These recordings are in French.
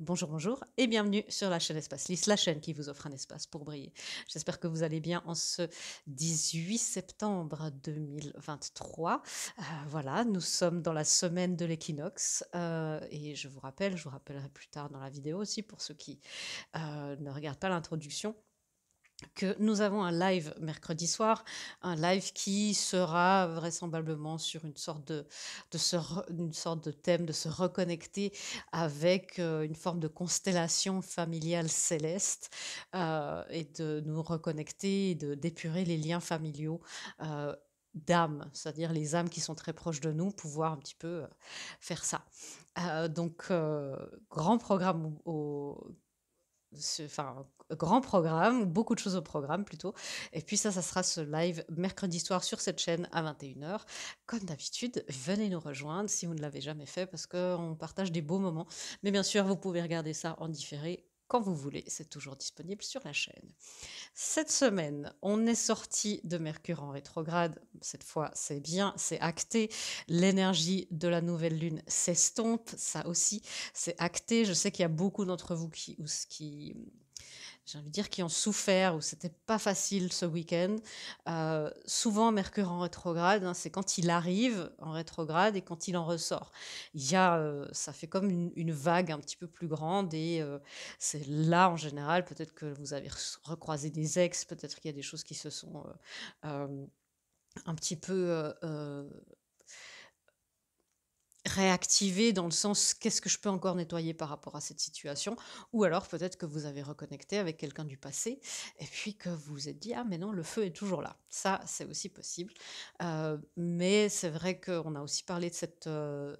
Bonjour, bonjour et bienvenue sur la chaîne Espace Lys, la chaîne qui vous offre un espace pour briller. J'espère que vous allez bien en ce 18 septembre 2023. Voilà, nous sommes dans la semaine de l'équinoxe et je vous rappellerai plus tard dans la vidéo aussi pour ceux qui ne regardent pas l'introduction, que nous avons un live mercredi soir, un live qui sera vraisemblablement sur une sorte de thème de se reconnecter avec une forme de constellation familiale céleste et de nous reconnecter, d'épurer les liens familiaux. D'âmes, c'est-à-dire les âmes qui sont très proches de nous, pouvoir un petit peu faire ça. Grand programme enfin, grand programme, beaucoup de choses au programme plutôt. Et puis ça sera ce live mercredi soir sur cette chaîne à 21 h. Comme d'habitude, venez nous rejoindre si vous ne l'avez jamais fait parce qu'on partage des beaux moments. Mais bien sûr, vous pouvez regarder ça en différé quand vous voulez. C'est toujours disponible sur la chaîne. Cette semaine, on est sorti de Mercure en rétrograde. Cette fois, c'est bien, c'est acté. L'énergie de la nouvelle lune s'estompe. Ça aussi, c'est acté. Je sais qu'il y a beaucoup d'entre vous j'ai envie de dire, qui ont souffert, où c'était pas facile ce week-end. Souvent, Mercure en rétrograde, hein, c'est quand il arrive en rétrograde et quand il en ressort. Ça fait comme une vague un petit peu plus grande et c'est là, en général, peut-être que vous avez recroisé des ex, peut-être qu'il y a des choses qui se sont un petit peu réactiver dans le sens: «Qu'est-ce que je peux encore nettoyer par rapport à cette situation?» Ou alors peut-être que vous avez reconnecté avec quelqu'un du passé et puis que vous vous êtes dit: «Ah mais non, le feu est toujours là». Ça, c'est aussi possible. Mais c'est vrai qu'on a aussi parlé de cette,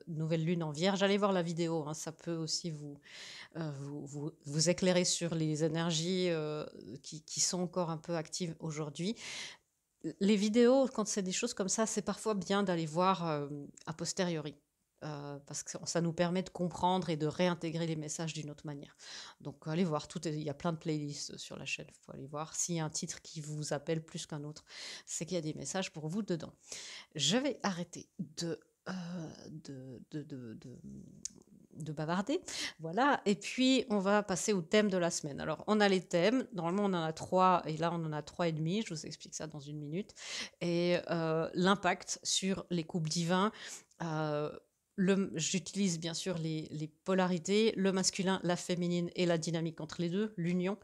nouvelle lune en Vierge. Allez voir la vidéo, hein, ça peut aussi vous éclairer sur les énergies, qui sont encore un peu actives aujourd'hui. Les vidéos, quand c'est des choses comme ça, c'est parfois bien d'aller voir, a posteriori, parce que ça nous permet de comprendre et de réintégrer les messages d'une autre manière. Donc allez voir, il y a plein de playlists sur la chaîne, il faut aller voir. S'il y a un titre qui vous appelle plus qu'un autre, c'est qu'il y a des messages pour vous dedans. Je vais arrêter de bavarder, voilà, et puis on va passer au thème de la semaine. Alors, on a les thèmes, normalement on en a 3, et là on en a 3 et demi, je vous explique ça dans une minute, et l'impact sur les couples divins. euh, J'utilise bien sûr les polarités, le masculin, la féminine et la dynamique entre les deux, l'union.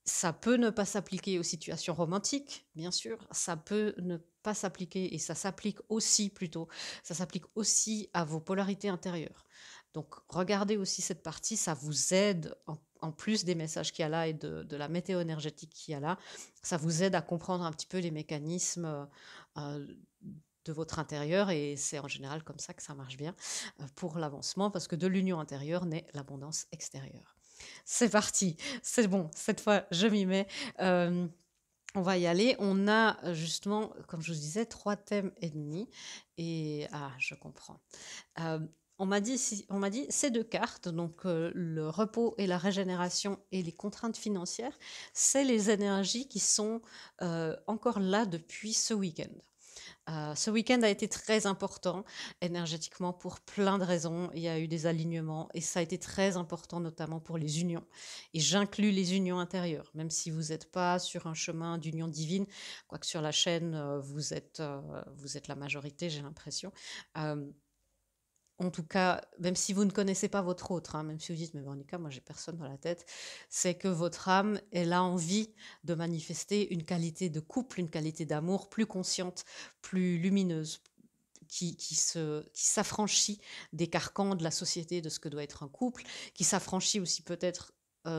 Ça peut ne pas s'appliquer aux situations romantiques, bien sûr. Ça peut ne pas s'appliquer, et ça s'applique aussi plutôt, ça s'applique aussi à vos polarités intérieures. Donc, regardez aussi cette partie, ça vous aide, en plus des messages qu'il y a là et de la météo énergétique qu'il y a là, ça vous aide à comprendre un petit peu les mécanismes euh, de votre intérieur, et c'est en général comme ça que ça marche bien pour l'avancement, parce que de l'union intérieure naît l'abondance extérieure. C'est parti, c'est bon, cette fois je m'y mets. Euh, on va y aller. On a justement, comme je vous disais, 3 thèmes et demi. Et je comprends. Euh, on m'a dit ces 2 cartes, donc le repos et la régénération et les contraintes financières, c'est les énergies qui sont encore là depuis ce week-end. Ce week-end a été très important énergétiquement pour plein de raisons. Il y a eu des alignements et ça a été très important notamment pour les unions. Et j'inclus les unions intérieures, même si vous n'êtes pas sur un chemin d'union divine, quoique sur la chaîne, vous êtes la majorité, j'ai l'impression. Euh, en tout cas, même si vous ne connaissez pas votre autre, hein, même si vous dites: «Mais Véronica, moi j'ai personne dans la tête», c'est que votre âme, elle a envie de manifester une qualité de couple, une qualité d'amour plus consciente, plus lumineuse, qui s'affranchit des carcans de la société, de ce que doit être un couple, qui s'affranchit aussi peut-être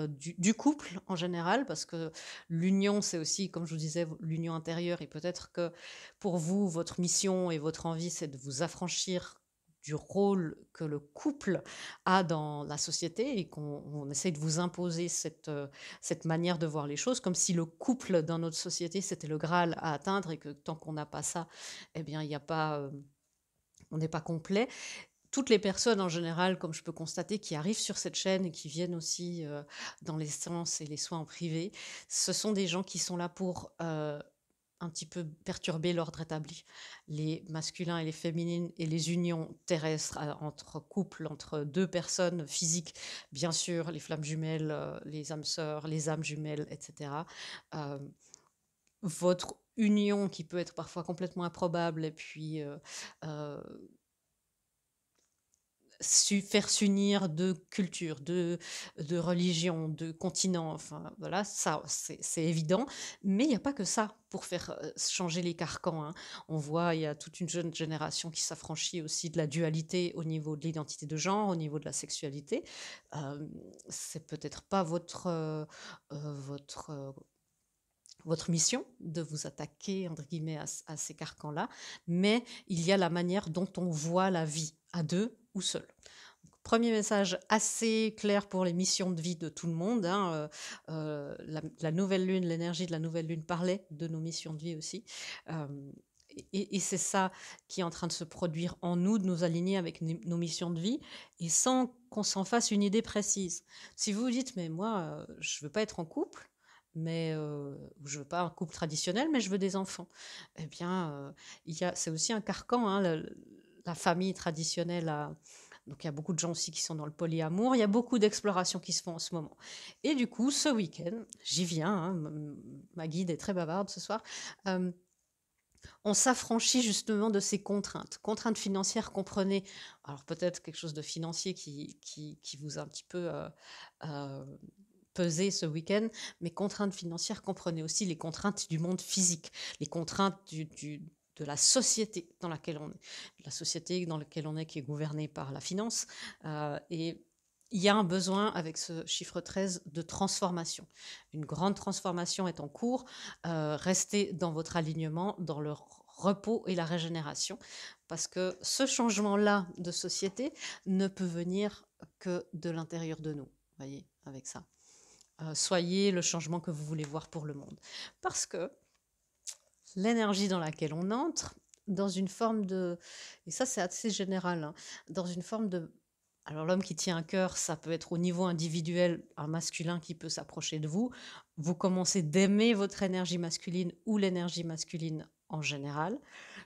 du couple en général, parce que l'union, c'est aussi, comme je vous disais, l'union intérieure, et peut-être que pour vous, votre mission et votre envie, c'est de vous affranchir du rôle que le couple a dans la société, et qu'on essaye de vous imposer cette manière de voir les choses, comme si le couple dans notre société, c'était le Graal à atteindre, et que tant qu'on n'a pas ça, eh bien, il n'y a pas, on n'est pas complet. Toutes les personnes en général, comme je peux constater, qui arrivent sur cette chaîne et qui viennent aussi dans les séances et les soins en privé, ce sont des gens qui sont là pour un petit peu perturber l'ordre établi. Les masculins et les féminines et les unions terrestres entre couples, entre deux personnes physiques, bien sûr, les flammes jumelles, les âmes sœurs, les âmes jumelles, etc. Euh, Votre union qui peut être parfois complètement improbable et puis euh, faire s'unir de cultures, de religions, de continents, enfin voilà, ça c'est évident, mais il n'y a pas que ça pour faire changer les carcans, hein. On voit, il y a toute une jeune génération qui s'affranchit aussi de la dualité au niveau de l'identité de genre, au niveau de la sexualité. C'est peut-être pas votre mission de vous attaquer, entre guillemets, à ces carcans-là, mais il y a la manière dont on voit la vie, à deux ou seul. Premier message assez clair pour les missions de vie de tout le monde, hein. La nouvelle lune, l'énergie de la nouvelle lune parlait de nos missions de vie aussi. Euh, et c'est ça qui est en train de se produire en nous, de nous aligner avec nos missions de vie, et sans qu'on s'en fasse une idée précise. Si vous vous dites, mais moi, je veux pas être en couple, mais je veux pas un couple traditionnel, mais je veux des enfants. Eh bien, c'est aussi un carcan, hein, la famille traditionnelle. Donc il y a beaucoup de gens aussi qui sont dans le polyamour. Il y a beaucoup d'explorations qui se font en ce moment. Et du coup, ce week-end, j'y viens, hein, ma guide est très bavarde ce soir. euh, on s'affranchit justement de ces contraintes. Contraintes financières, comprenez, alors peut-être quelque chose de financier qui vous a un petit peu euh, pesé ce week-end, mais contraintes financières, comprenez aussi les contraintes du monde physique, les contraintes de la société dans laquelle on est, la société dans laquelle on est qui est gouvernée par la finance. Et il y a un besoin, avec ce chiffre 13, de transformation. Une grande transformation est en cours. Restez dans votre alignement, dans le repos et la régénération, parce que ce changement-là de société ne peut venir que de l'intérieur de nous, voyez, avec ça. Soyez le changement que vous voulez voir pour le monde. Parce que l'énergie dans laquelle on entre, dans une forme de... Et ça, c'est assez général, hein, dans une forme de... Alors l'homme qui tient un cœur, ça peut être au niveau individuel, un masculin qui peut s'approcher de vous. Vous commencez d'aimer votre énergie masculine ou l'énergie masculine en général,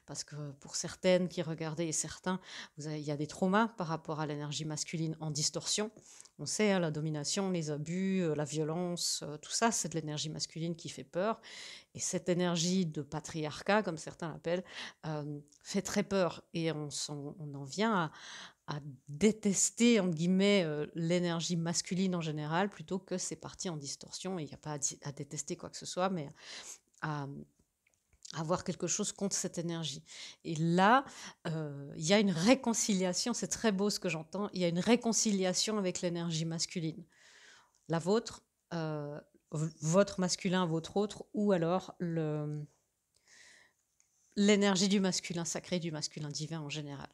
parce que pour certaines qui regardaient et certains, il y a des traumas par rapport à l'énergie masculine en distorsion. On sait, hein, la domination, les abus, la violence, tout ça, c'est de l'énergie masculine qui fait peur. Et cette énergie de patriarcat, comme certains l'appellent, fait très peur. Et on en vient à détester, entre guillemets, l'énergie masculine en général, plutôt que ces parties en distorsion. Et il n'y a pas à détester quoi que ce soit, mais à avoir quelque chose contre cette énergie. Et là, il y a une réconciliation, c'est très beau ce que j'entends, il y a une réconciliation avec l'énergie masculine. La vôtre, votre masculin, votre autre, ou alors l'énergie du masculin sacré, du masculin divin en général.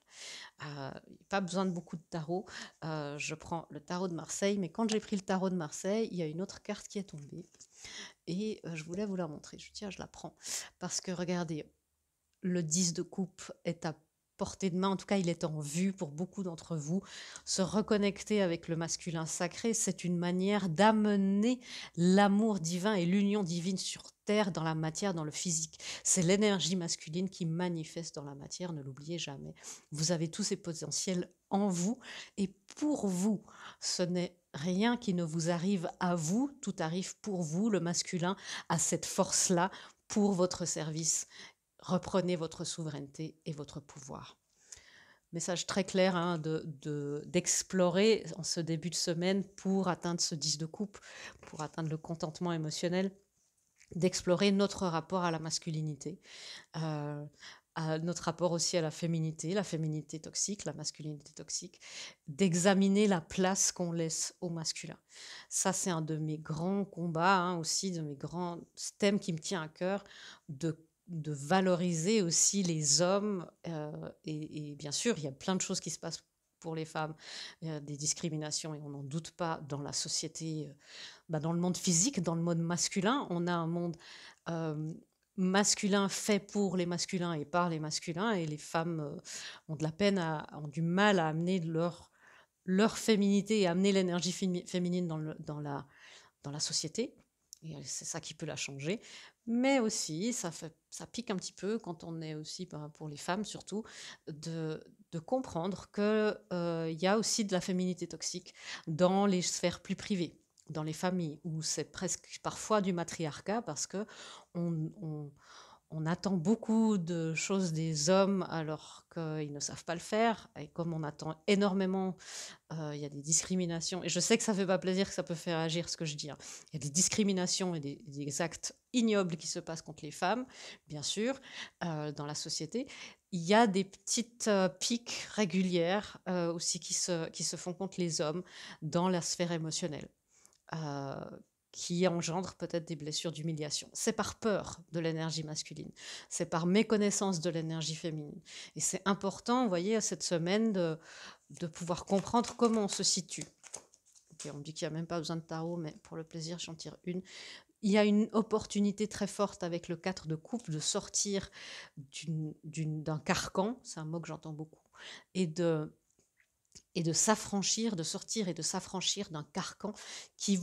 Pas besoin de beaucoup de tarot. Je prends le tarot de Marseille, mais quand j'ai pris le tarot de Marseille, il y a une autre carte qui est tombée. Et je voulais vous la montrer. Je dis, tiens, je la prends. Parce que regardez, le 10 de coupe est à portée de main, en tout cas il est en vue pour beaucoup d'entre vous. Se reconnecter avec le masculin sacré, c'est une manière d'amener l'amour divin et l'union divine sur terre, dans la matière, dans le physique. C'est l'énergie masculine qui manifeste dans la matière, ne l'oubliez jamais. Vous avez tous ces potentiels en vous, et pour vous, ce n'est rien qui ne vous arrive à vous, tout arrive pour vous. Le masculin a cette force-là pour votre service. Reprenez votre souveraineté et votre pouvoir. Message très clair, hein, d'explorer en ce début de semaine pour atteindre ce 10 de coupe, pour atteindre le contentement émotionnel, d'explorer notre rapport à la masculinité, euh, à notre rapport aussi à la féminité toxique, la masculinité toxique, d'examiner la place qu'on laisse au masculin. Ça, c'est un de mes grands combats, hein, aussi, de mes grands thèmes qui me tient à cœur, de valoriser aussi les hommes. Et bien sûr, il y a plein de choses qui se passent pour les femmes, des discriminations, et on n'en doute pas dans la société, dans le monde physique, dans le monde masculin. On a un monde euh, masculin fait pour les masculins et par les masculins, et les femmes ont de la peine, ont du mal à amener leur féminité et amener l'énergie féminine dans la société. Et c'est ça qui peut la changer. Mais aussi, ça pique un petit peu quand on est aussi, ben, pour les femmes surtout, de comprendre que, il y a aussi de la féminité toxique dans les sphères plus privées, dans les familles, où c'est presque parfois du matriarcat parce que on on attend beaucoup de choses des hommes alors qu'ils ne savent pas le faire. Et comme on attend énormément, il y a des discriminations. Et je sais que ça ne fait pas plaisir, que ça peut faire agir ce que je dis, hein. Il y a des discriminations et des actes ignobles qui se passent contre les femmes, bien sûr, dans la société. Il y a des petites piques régulières aussi qui se font contre les hommes dans la sphère émotionnelle, euh, qui engendrent peut-être des blessures d'humiliation. C'est par peur de l'énergie masculine, c'est par méconnaissance de l'énergie féminine. Et c'est important, vous voyez, cette semaine, de pouvoir comprendre comment on se situe. Ok, on me dit qu'il n'y a même pas besoin de tarot, mais pour le plaisir, j'en tire une. Il y a une opportunité très forte avec le 4 de coupe de sortir d'un carcan, c'est un mot que j'entends beaucoup, et de s'affranchir, de sortir et de s'affranchir d'un carcan qui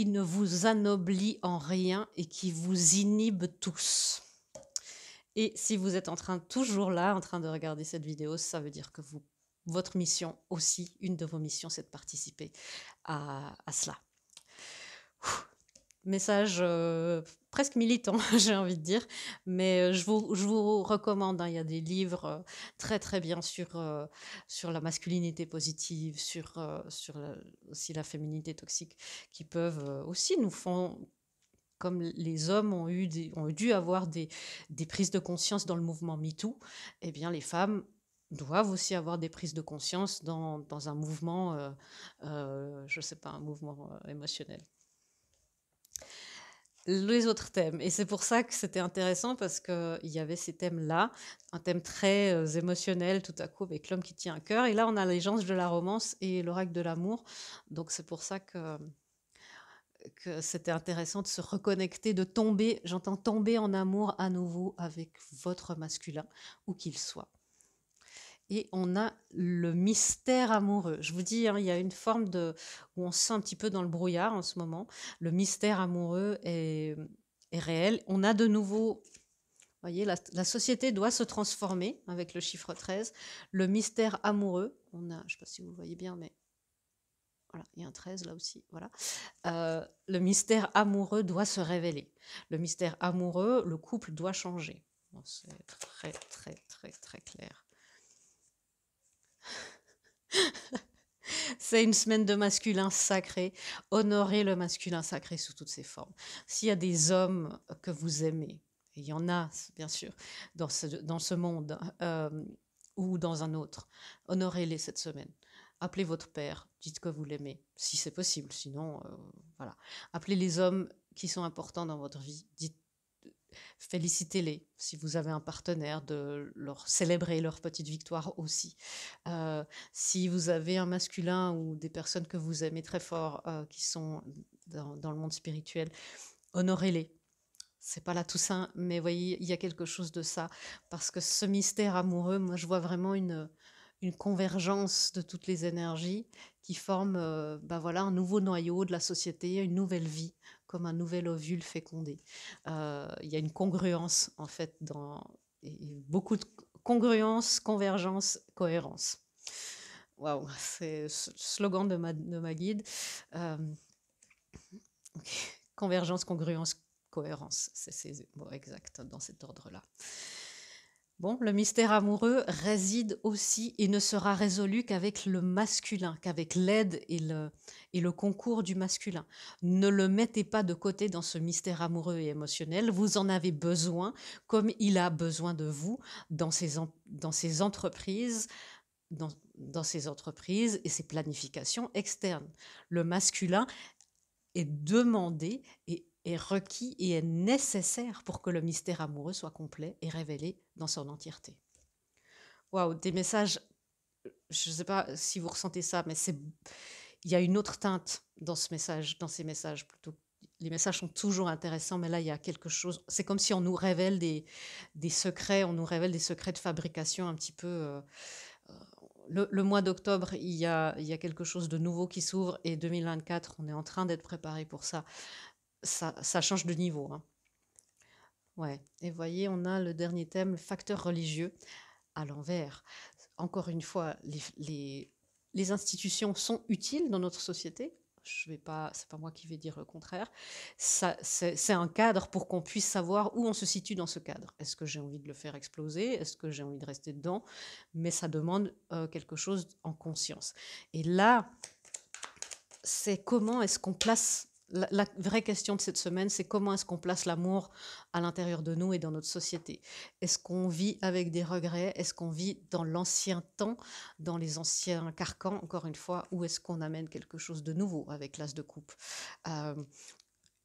ne vous anoblit en rien et qui vous inhibe tous. Et si vous êtes toujours là, en train de regarder cette vidéo, ça veut dire que votre mission aussi, une de vos missions, c'est de participer à cela. Message presque militant, j'ai envie de dire, mais je vous recommande, hein, il y a des livres très très bien sur la masculinité positive, sur aussi la féminité toxique, qui peuvent aussi nous font, comme les hommes ont dû avoir des prises de conscience dans le mouvement MeToo, eh bien les femmes doivent aussi avoir des prises de conscience dans un mouvement, je ne sais pas, un mouvement émotionnel. Les autres thèmes. Et c'est pour ça que c'était intéressant parce qu'il y avait ces thèmes-là, un thème très émotionnel tout à coup avec l'homme qui tient un cœur. Et là, on a les gens de la romance et l'oracle de l'amour. Donc c'est pour ça que c'était intéressant de se reconnecter, de tomber, j'entends tomber en amour à nouveau avec votre masculin, où qu'il soit. Et on a le mystère amoureux. Je vous dis, hein, il y a une forme où on se sent un petit peu dans le brouillard en ce moment. Le mystère amoureux est réel. On a de nouveau, vous voyez, la société doit se transformer avec le chiffre 13. Le mystère amoureux, je ne sais pas si vous voyez bien, mais voilà, il y a un 13 là aussi. Voilà. Le mystère amoureux doit se révéler. Le mystère amoureux, le couple doit changer. Bon, c'est très, très, très, très clair. C'est une semaine de masculin sacré. Honorez le masculin sacré sous toutes ses formes. S'il y a des hommes que vous aimez, et il y en a bien sûr dans ce monde ou dans un autre, honorez-les cette semaine. Appelez votre père, dites que vous l'aimez, si c'est possible. Sinon, voilà. Appelez les hommes qui sont importants dans votre vie. Félicitez-les si vous avez un partenaire, de leur célébrer leur petite victoire aussi. Si vous avez un masculin ou des personnes que vous aimez très fort qui sont dans le monde spirituel, honorez-les. C'est pas la Toussaint, mais voyez, il y a quelque chose de ça. Parce que ce mystère amoureux, moi, je vois vraiment une convergence de toutes les énergies qui forment voilà, un nouveau noyau de la société, une nouvelle vie, comme un nouvel ovule fécondé. Il y a une congruence, en fait, et beaucoup de congruence, convergence, cohérence. Waouh, c'est le slogan de ma guide. Okay. Convergence, congruence, cohérence. C'est bon, exact, dans cet ordre-là. Bon, le mystère amoureux réside aussi et ne sera résolu qu'avec le masculin, qu'avec l'aide et le concours du masculin. Ne le mettez pas de côté dans ce mystère amoureux et émotionnel. Vous en avez besoin, comme il a besoin de vous dans ses entreprises, dans ses entreprises et ses planifications externes. Le masculin est demandé et est requis et est nécessaire pour que le mystère amoureux soit complet et révélé dans son entièreté. Waouh, des messages, je ne sais pas si vous ressentez ça, mais il y a une autre teinte dans ces messages plutôt. Les messages sont toujours intéressants, mais là, il y a quelque chose. C'est comme si on nous révèle des secrets, on nous révèle des secrets de fabrication un petit peu le mois d'octobre, il y a quelque chose de nouveau qui s'ouvre et 2024, on est en train d'être préparé pour ça. Ça change de niveau, hein. Ouais. Et voyez, on a le dernier thème, le facteur religieux, à l'envers. Encore une fois, les institutions sont utiles dans notre société. Je vais pas, c'est pas moi qui vais dire le contraire. Ça, c'est un cadre pour qu'on puisse savoir où on se situe dans ce cadre. Est-ce que j'ai envie de le faire exploser? Est-ce que j'ai envie de rester dedans? Mais ça demande quelque chose en conscience. Et là, c'est comment est-ce qu'on place. La vraie question de cette semaine, c'est comment est-ce qu'on place l'amour à l'intérieur de nous et dans notre société. Est-ce qu'on vit avec des regrets? Est-ce qu'on vit dans l'ancien temps, dans les anciens carcans, encore une fois, ou est-ce qu'on amène quelque chose de nouveau avec l'as de coupe? Euh,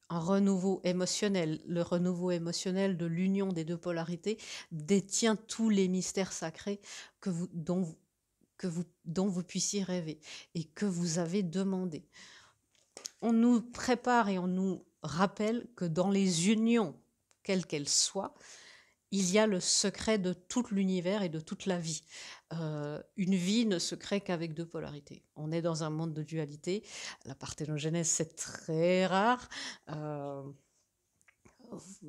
un renouveau émotionnel. Le renouveau émotionnel de l'union des deux polarités détient tous les mystères sacrés dont vous puissiez rêver et que vous avez demandé. On nous prépare et on nous rappelle que dans les unions, quelles qu'elles soient, il y a le secret de tout l'univers et de toute la vie. Une vie ne se crée qu'avec deux polarités. On est dans un monde de dualité. La parthénogenèse, c'est très rare. Euh,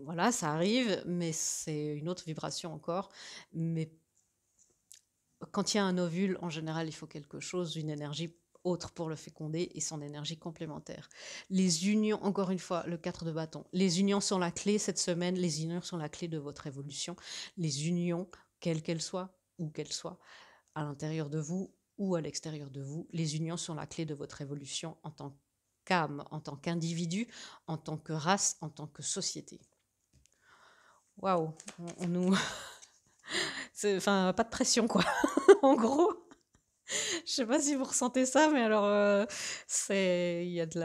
voilà, ça arrive, mais c'est une autre vibration encore. Mais quand il y a un ovule, en général, il faut quelque chose, une énergie autre pour le féconder et son énergie complémentaire. Les unions, encore une fois, le 4 de bâton, les unions sont la clé cette semaine, les unions sont la clé de votre évolution. Les unions, quelles qu'elles soient, où qu'elles soient, à l'intérieur de vous ou à l'extérieur de vous, les unions sont la clé de votre évolution en tant qu'âme, en tant qu'individu, en tant que race, en tant que société. Waouh, on nous... Enfin, pas de pression, quoi, en gros. Je sais pas si vous ressentez ça, mais alors il y a de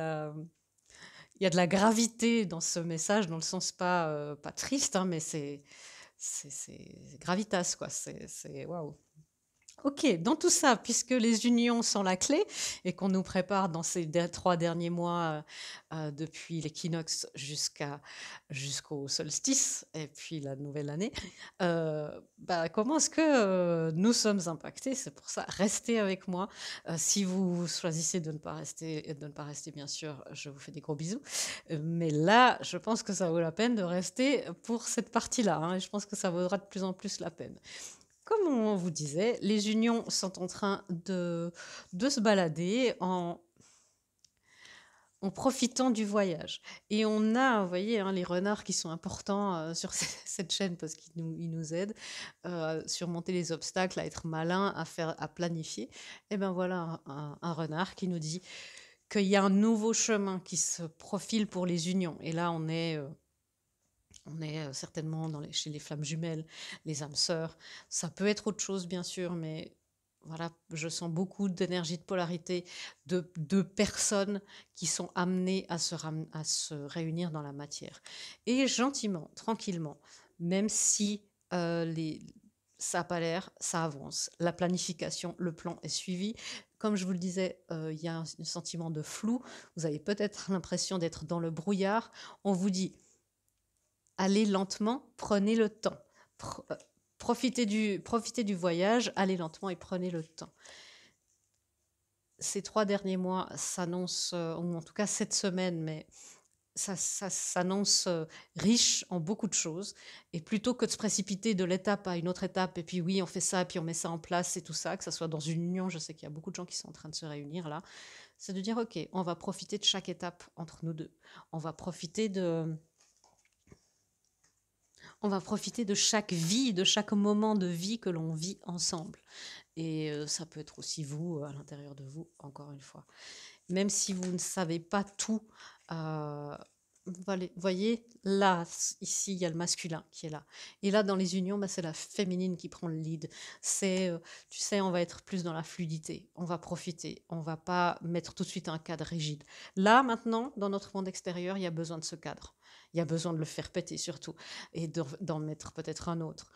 la gravité dans ce message, dans le sens pas triste, hein, mais c'est gravitas, quoi. C'est waouh. Ok, dans tout ça, puisque les unions sont la clé et qu'on nous prépare dans ces 3 derniers mois, depuis l'équinoxe jusqu'au solstice et puis la nouvelle année, comment est-ce que nous sommes impactés? C'est pour ça, restez avec moi. Si vous choisissez de ne pas rester, bien sûr, je vous fais des gros bisous. Mais là, je pense que ça vaut la peine de rester pour cette partie-là, hein, et je pense que ça vaudra de plus en plus la peine. Comme on vous disait, les unions sont en train de se balader en profitant du voyage. Et on a, vous voyez, hein, les renards qui sont importants sur cette chaîne parce qu'ils nous aident à surmonter les obstacles, à être malins, à planifier. Et bien voilà un renard qui nous dit qu'il y a un nouveau chemin qui se profile pour les unions. Et là, on est certainement chez les flammes jumelles, les âmes sœurs. Ça peut être autre chose, bien sûr, mais voilà, je sens beaucoup d'énergie de polarité, de personnes qui sont amenées à se réunir dans la matière. Et gentiment, tranquillement, même si ça n'a pas l'air, ça avance. La planification, le plan est suivi. Comme je vous le disais, il y a un sentiment de flou. Vous avez peut-être l'impression d'être dans le brouillard. On vous dit allez lentement, prenez le temps. Profitez du voyage, allez lentement et prenez le temps. Ces 3 derniers mois s'annoncent, ou en tout cas cette semaine, mais ça s'annonce riche en beaucoup de choses. Et plutôt que de se précipiter de l'étape à une autre étape, et puis oui, on fait ça, et puis on met ça en place et tout ça, que ça soit dans une union, je sais qu'il y a beaucoup de gens qui sont en train de se réunir là, c'est de dire, ok, on va profiter de chaque étape entre nous deux. On va profiter de chaque vie, de chaque moment de vie que l'on vit ensemble. Et ça peut être aussi vous, à l'intérieur de vous, encore une fois. Même si vous ne savez pas tout, voyez, là, ici, il y a le masculin qui est là. Et là, dans les unions, c'est la féminine qui prend le lead. Tu sais, on va être plus dans la fluidité. On va profiter. On va pas mettre tout de suite un cadre rigide. Là, maintenant, dans notre monde extérieur, il y a besoin de ce cadre. Il y a besoin de le faire péter surtout et d'en mettre peut-être un autre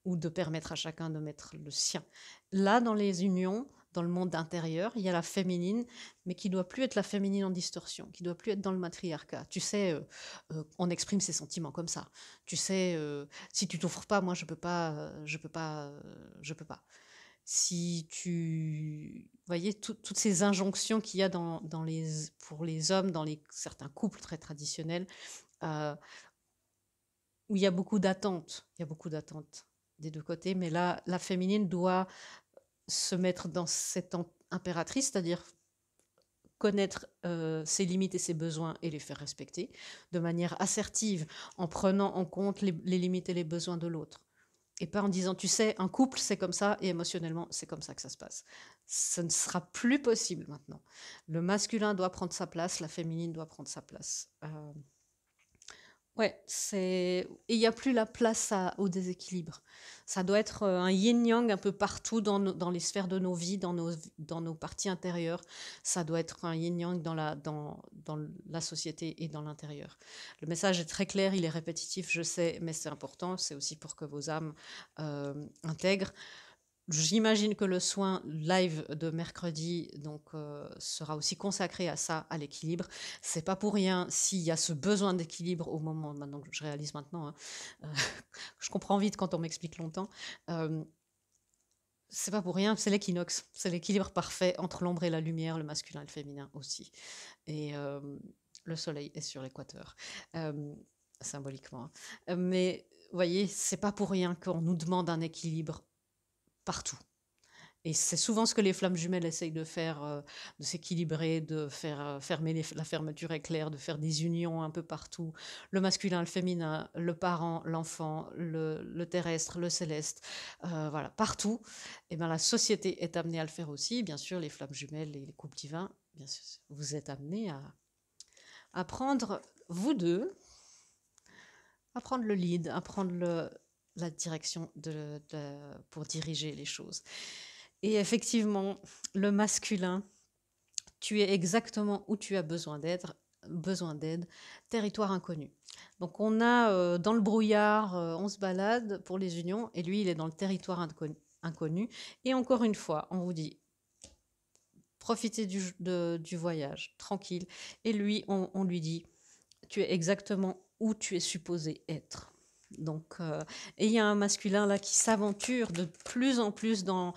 ou de permettre à chacun de mettre le sien. Là, dans les unions, dans le monde intérieur, il y a la féminine, mais qui doit plus être la féminine en distorsion, qui doit plus être dans le matriarcat. Tu sais, on exprime ses sentiments comme ça. Tu sais, si tu t'offres pas, moi je peux pas, je peux pas. si vous voyez, toutes ces injonctions qu'il y a pour les hommes dans certains couples très traditionnels, euh, où il y a beaucoup d'attentes des deux côtés, mais là, la féminine doit se mettre dans cette impératrice, c'est-à-dire connaître ses limites et ses besoins et les faire respecter de manière assertive, en prenant en compte les limites et les besoins de l'autre. Et pas en disant, tu sais, un couple, c'est comme ça, et émotionnellement, c'est comme ça que ça se passe. Ce ne sera plus possible maintenant. Le masculin doit prendre sa place, la féminine doit prendre sa place. Ouais, et il n'y a plus la place au déséquilibre. Ça doit être un yin-yang un peu partout dans les sphères de nos vies, dans nos parties intérieures. Ça doit être un yin-yang dans la société et dans l'intérieur. Le message est très clair, il est répétitif, je sais, mais c'est important. C'est aussi pour que vos âmes intègrent. J'imagine que le soin live de mercredi sera aussi consacré à ça, à l'équilibre. C'est pas pour rien s'il y a ce besoin d'équilibre au moment, maintenant que je réalise maintenant, hein, euh, je comprends vite quand on m'explique longtemps. Euh, c'est pas pour rien, c'est l'équinoxe, c'est l'équilibre parfait entre l'ombre et la lumière, le masculin et le féminin aussi. Et le soleil est sur l'équateur, euh, symboliquement. Mais vous voyez, c'est pas pour rien qu'on nous demande un équilibre partout. Et c'est souvent ce que les flammes jumelles essayent de faire, de s'équilibrer, de faire fermer la fermeture éclair, de faire des unions un peu partout. Le masculin, le féminin, le parent, l'enfant, le terrestre, le céleste, voilà, partout. Et bien la société est amenée à le faire aussi. Bien sûr, les flammes jumelles et les couples divins, bien sûr, vous êtes amenés à prendre, vous deux, à prendre le lead, à prendre la direction pour diriger les choses. Et effectivement, le masculin, tu es exactement où tu as besoin d'aide, territoire inconnu. Donc on a dans le brouillard, on se balade pour les unions, et lui, il est dans le territoire inconnu. Et encore une fois, on vous dit, profitez du voyage, tranquille. Et lui, on lui dit, tu es exactement où tu es supposé être. Donc, et il y a un masculin là qui s'aventure de plus en plus dans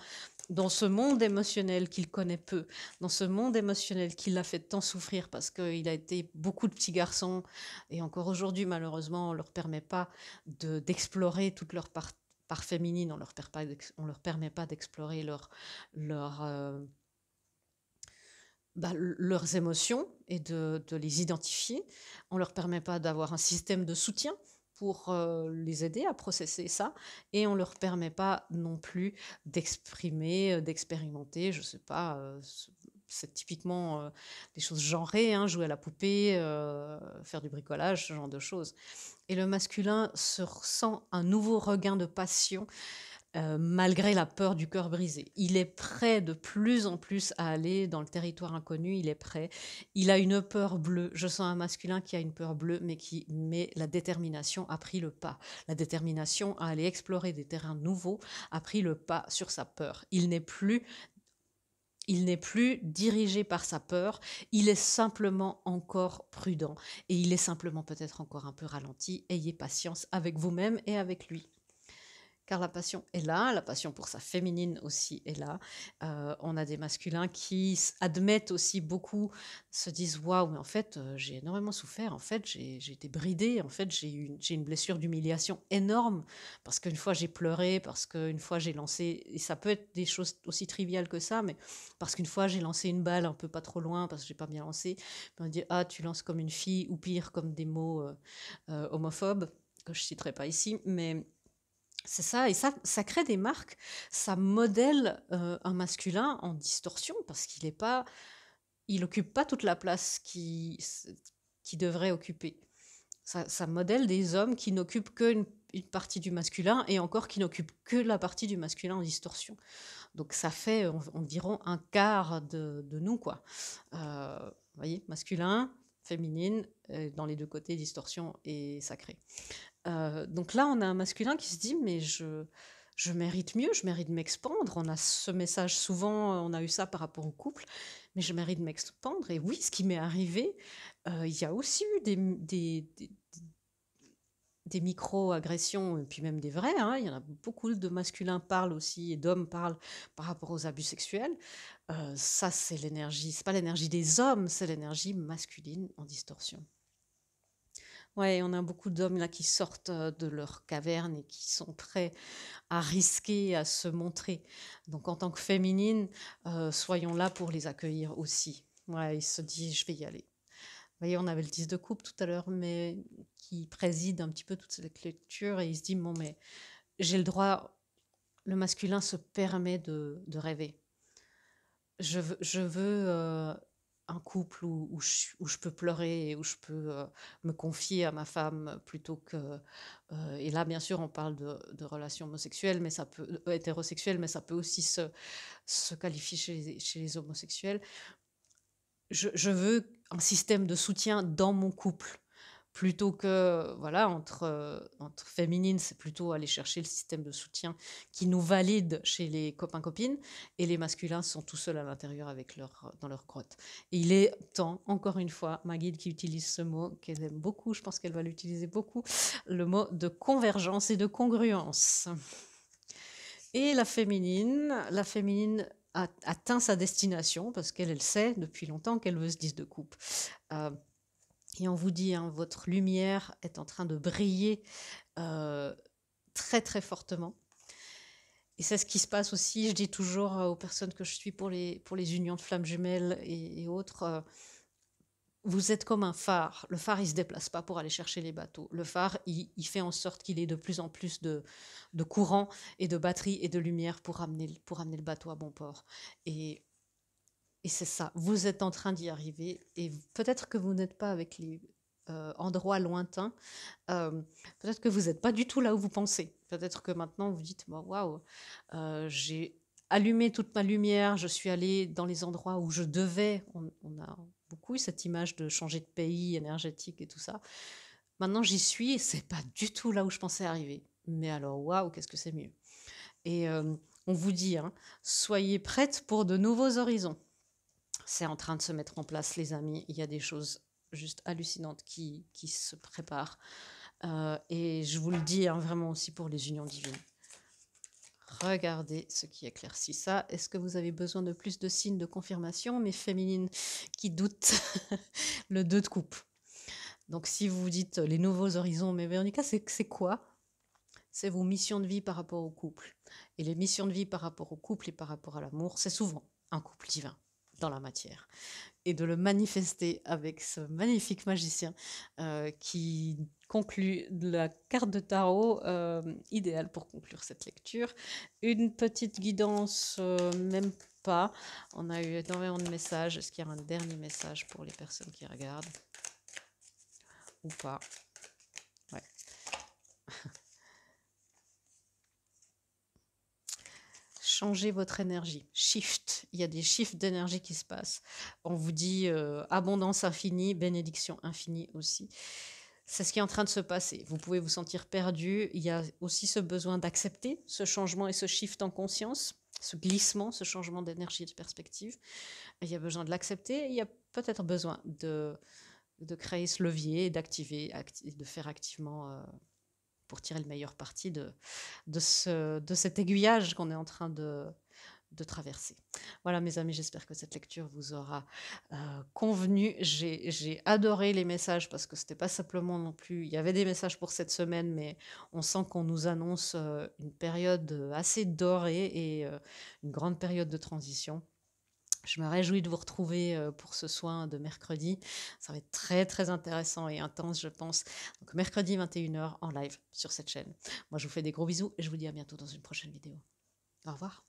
ce monde émotionnel qu'il connaît peu, dans ce monde émotionnel qui l'a fait tant souffrir parce qu'il a été beaucoup de petits garçons, et encore aujourd'hui, malheureusement, on ne leur permet pas d'explorer toute leur part féminine, on leur permet pas d'explorer leur, leurs émotions et de les identifier. On ne leur permet pas d'avoir un système de soutien pour les aider à processer ça, et on ne leur permet pas non plus d'exprimer, d'expérimenter, je ne sais pas, c'est typiquement des choses genrées, hein, jouer à la poupée, faire du bricolage, ce genre de choses. Et le masculin se ressent un nouveau regain de passion, malgré la peur du cœur brisé. Il est prêt de plus en plus à aller dans le territoire inconnu, il est prêt. Il a une peur bleue. Je sens un masculin qui a une peur bleue, mais la détermination a pris le pas. La détermination à aller explorer des terrains nouveaux a pris le pas sur sa peur. Il n'est plus dirigé par sa peur, il est simplement encore prudent, et il est simplement peut-être encore un peu ralenti. Ayez patience avec vous-même et avec lui. Car la passion est là, la passion pour sa féminine aussi est là. On a des masculins qui admettent aussi beaucoup, se disent waouh, mais en fait, j'ai énormément souffert, en fait, j'ai été bridée, en fait, j'ai une blessure d'humiliation énorme, parce qu'une fois j'ai pleuré, parce qu'une fois j'ai lancé, et ça peut être des choses aussi triviales que ça, mais parce qu'une fois j'ai lancé une balle un peu pas trop loin, parce que j'ai pas bien lancé, on dit ah, tu lances comme une fille, ou pire, comme des mots homophobes, que je citerai pas ici, mais c'est ça, et ça crée des marques, ça modèle un masculin en distorsion, parce il occupe pas toute la place qui devrait occuper. Ça modèle des hommes qui n'occupent qu'une une partie du masculin, et encore qui n'occupent que la partie du masculin en distorsion. Donc ça fait, on dirait, un quart de nous, quoi. Vous voyez, masculin, féminine, dans les deux côtés, distorsion et sacré. Donc là, on a un masculin qui se dit, mais je mérite mieux, je mérite de m'expandre. On a ce message souvent, on a eu ça par rapport au couple, mais je mérite de m'expandre. Et oui, ce qui m'est arrivé, il y a aussi eu des micro-agressions, et puis même des vraies, hein. Il y en a beaucoup de masculins parlent aussi et d'hommes parlent par rapport aux abus sexuels. Ça, c'est l'énergie, c'est pas l'énergie des hommes, c'est l'énergie masculine en distorsion. Ouais, on a beaucoup d'hommes là qui sortent de leur caverne et qui sont prêts à risquer, à se montrer. Donc en tant que féminine, soyons là pour les accueillir aussi. Ouais, ils se disent, je vais y aller. Vous voyez, on avait le 10 de coupe tout à l'heure, mais qui préside un petit peu toute cette lecture et il se dit, bon, mais j'ai le droit, le masculin se permet de rêver. Je veux un couple où je peux pleurer et où je peux me confier à ma femme plutôt que... et là, bien sûr, on parle de relations homosexuelles, mais ça peut, hétérosexuelles, mais ça peut aussi se qualifier chez les homosexuels. Je veux un système de soutien dans mon couple. Plutôt que, voilà, entre féminines, c'est plutôt aller chercher le système de soutien qui nous valide chez les copains-copines, et les masculins sont tout seuls à l'intérieur dans leur grotte. Et il est temps, encore une fois, ma guide qui utilise ce mot, qu'elle aime beaucoup, je pense qu'elle va l'utiliser beaucoup, le mot de convergence et de congruence. Et la féminine atteint sa destination, parce qu'elle sait depuis longtemps qu'elle veut ce 10 de coupe. Euh, et on vous dit, hein, votre lumière est en train de briller très très fortement. Et c'est ce qui se passe aussi, je dis toujours aux personnes que je suis pour les unions de flammes jumelles et autres, vous êtes comme un phare. Le phare, il ne se déplace pas pour aller chercher les bateaux. Le phare, il fait en sorte qu'il ait de plus en plus de courant et de batterie et de lumière pour amener le bateau à bon port. Et c'est ça, vous êtes en train d'y arriver, et peut-être que vous n'êtes pas avec les endroits lointains, euh, peut-être que vous n'êtes pas du tout là où vous pensez. Peut-être que maintenant vous dites, bah, waouh, j'ai allumé toute ma lumière, je suis allée dans les endroits où je devais. On a beaucoup eu cette image de changer de pays énergétique et tout ça. Maintenant j'y suis et c'est pas du tout là où je pensais arriver. Mais alors, waouh, qu'est-ce que c'est mieux. Et on vous dit, hein, soyez prêtes pour de nouveaux horizons. C'est en train de se mettre en place, les amis. Il y a des choses juste hallucinantes qui se préparent. Et je vous le dis, hein, vraiment aussi pour les unions divines. Regardez ce qui éclaircit ça. Est-ce que vous avez besoin de plus de signes de confirmation, mes féminines qui doutent? Le 2 de coupe. Donc si vous vous dites les nouveaux horizons, mais Véronica, c'est quoi? C'est vos missions de vie par rapport au couple. Et les missions de vie par rapport au couple et par rapport à l'amour, c'est souvent un couple divin dans la matière. Et de le manifester avec ce magnifique magicien qui conclut la carte de tarot idéale pour conclure cette lecture. Une petite guidance, même pas. On a eu énormément de messages. Est-ce qu'il y a un dernier message pour les personnes qui regardent ou pas? Ouais. Changez votre énergie, shift. Il y a des shifts d'énergie qui se passent. On vous dit abondance infinie, bénédiction infinie aussi. C'est ce qui est en train de se passer. Vous pouvez vous sentir perdu. Il y a aussi ce besoin d'accepter ce changement et ce shift en conscience, ce glissement, ce changement d'énergie et de perspective. Il y a besoin de l'accepter. Il y a peut-être besoin de créer ce levier, d'activer, de faire activement pour tirer le meilleur parti de cet aiguillage qu'on est en train de traverser. Voilà, mes amis, j'espère que cette lecture vous aura convenu. J'ai adoré les messages parce que c'était pas simplement non plus... Il y avait des messages pour cette semaine, mais on sent qu'on nous annonce une période assez dorée et une grande période de transition. Je me réjouis de vous retrouver pour ce soin de mercredi. Ça va être très très intéressant et intense, je pense. Donc mercredi 21h en live sur cette chaîne. Moi, je vous fais des gros bisous et je vous dis à bientôt dans une prochaine vidéo. Au revoir.